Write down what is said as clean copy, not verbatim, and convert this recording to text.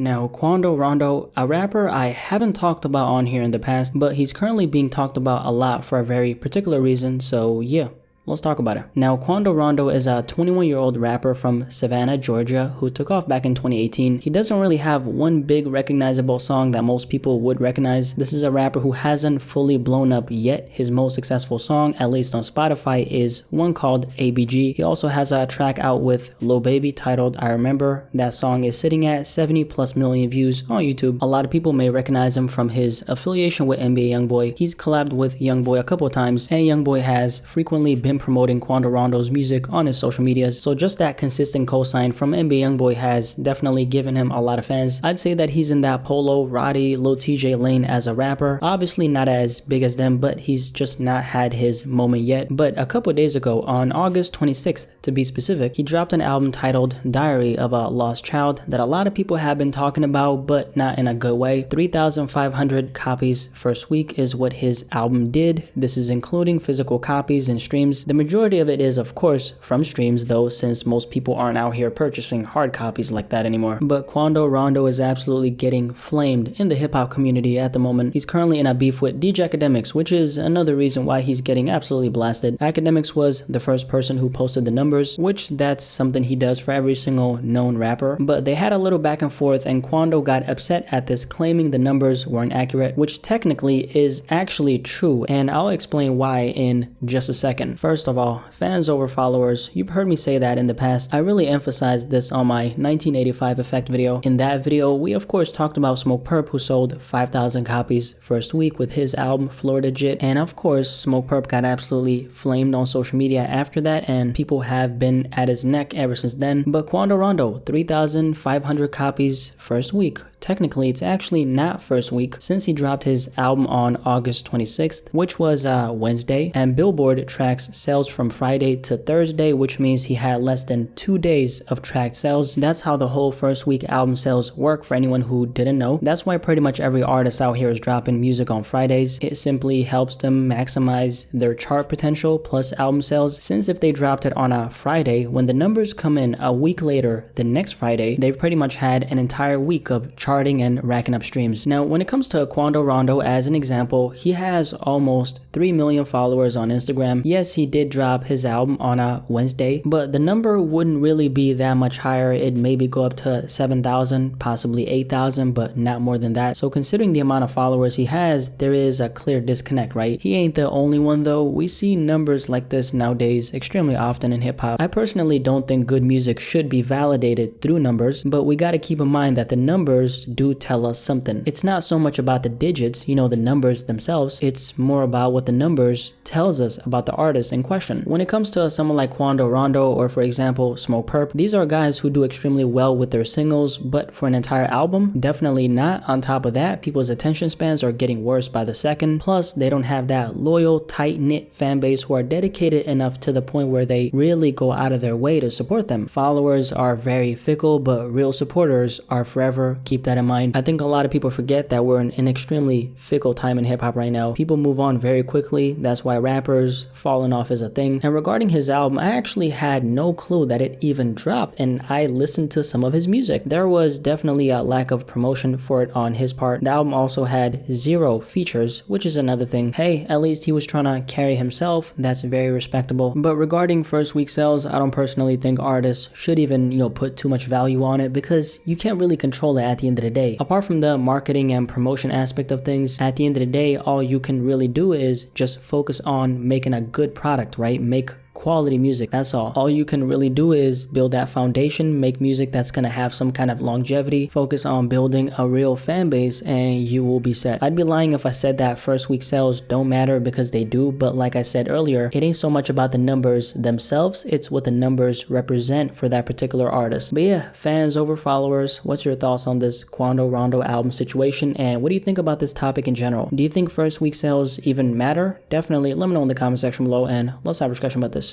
Now, Quando Rondo, a rapper I haven't talked about on here in the past, but he's currently being talked about a lot for a very particular reason, so yeah. Let's talk about it. Now, Quando Rondo is a 21-year-old rapper from Savannah, Georgia, who took off back in 2018. He doesn't really have one big recognizable song that most people would recognize. This is a rapper who hasn't fully blown up yet. His most successful song, at least on Spotify, is one called ABG. He also has a track out with Lil Baby titled I Remember. That song is sitting at 70+ million views on YouTube. A lot of people may recognize him from his affiliation with NBA YoungBoy. He's collabed with YoungBoy a couple times, and YoungBoy has frequently been promoting Quando Rondo's music on his social medias, so just that consistent cosign from NBA YoungBoy has definitely given him a lot of fans. I'd say that he's in that Polo, Roddy, Lil TJ lane as a rapper. Obviously not as big as them, but he's just not had his moment yet. But a couple days ago, on August 26th to be specific, he dropped an album titled Diary of a Lost Child that a lot of people have been talking about, but not in a good way. 3,500 copies first week is what his album did. This is including physical copies and streams. The majority of it is, of course, from streams though, since most people aren't out here purchasing hard copies like that anymore. But Quando Rondo is absolutely getting flamed in the hip-hop community at the moment. He's currently in a beef with DJ Academics, which is another reason why he's getting absolutely blasted. Academics was the first person who posted the numbers, which that's something he does for every single known rapper, but they had a little back and forth and Quando got upset at this, claiming the numbers weren't accurate, which technically is actually true, and I'll explain why in just a second. First of all, fans over followers. You've heard me say that in the past. I really emphasized this on my 1985 Effect video. In that video, we of course talked about Smokepurpp, who sold 5,000 copies first week with his album Florida Jit, and of course Smokepurpp got absolutely flamed on social media after that, and people have been at his neck ever since then. But Quando Rondo, 3,500 copies first week. Technically, it's actually not first week since he dropped his album on August 26th, which was Wednesday, and Billboard tracks sales from Friday to Thursday, which means he had less than 2 days of tracked sales. That's how the whole first week album sales work for anyone who didn't know. That's why pretty much every artist out here is dropping music on Fridays. It simply helps them maximize their chart potential plus album sales, since if they dropped it on a Friday, when the numbers come in a week later, the next Friday, they've pretty much had an entire week of charting and racking up streams. Now, when it comes to Quando Rondo as an example, he has almost 3 million followers on Instagram. Yes, he did drop his album on a Wednesday, but the number wouldn't really be that much higher. It'd maybe go up to 7,000, possibly 8,000, but not more than that. So considering the amount of followers he has, there is a clear disconnect, right? He ain't the only one though. We see numbers like this nowadays extremely often in hip hop. I personally don't think good music should be validated through numbers, but we gotta keep in mind that the numbers do tell us something. It's not so much about the digits, you know, the numbers themselves. It's more about what the numbers tells us about the artist in question. When it comes to someone like Quando Rondo or for example Smokepurpp, these are guys who do extremely well with their singles, but for an entire album, definitely not. On top of that, people's attention spans are getting worse by the second. Plus, they don't have that loyal, tight-knit fan base who are dedicated enough to the point where they really go out of their way to support them. Followers are very fickle, but real supporters are forever. Keep that in mind. I think a lot of people forget that we're in an extremely fickle time in hip-hop right now. People move on very quickly. That's why rappers falling off is a thing. And regarding his album, I actually had no clue that it even dropped, and I listened to some of his music. There was definitely a lack of promotion for it on his part. The album also had 0 features, which is another thing. Hey, at least he was trying to carry himself. That's very respectable. But regarding first week sales, I don't personally think artists should even, put too much value on it, because you can't really control it at the end of the day. Apart from the marketing and promotion aspect of things, at the end of the day, all you can really do is just focus on making a good product, right? Make quality music. That's all you can really do is build that foundation, make music that's gonna have some kind of longevity, focus on building a real fan base, and you will be set. I'd be lying if I said that first week sales don't matter, because they do, but like I said earlier, it ain't so much about the numbers themselves, it's what the numbers represent for that particular artist. But yeah, fans over followers, what's your thoughts on this Quando Rondo album situation, and what do you think about this topic in general? Do you think first week sales even matter? Definitely let me know in the comment section below, and let's have a discussion about this.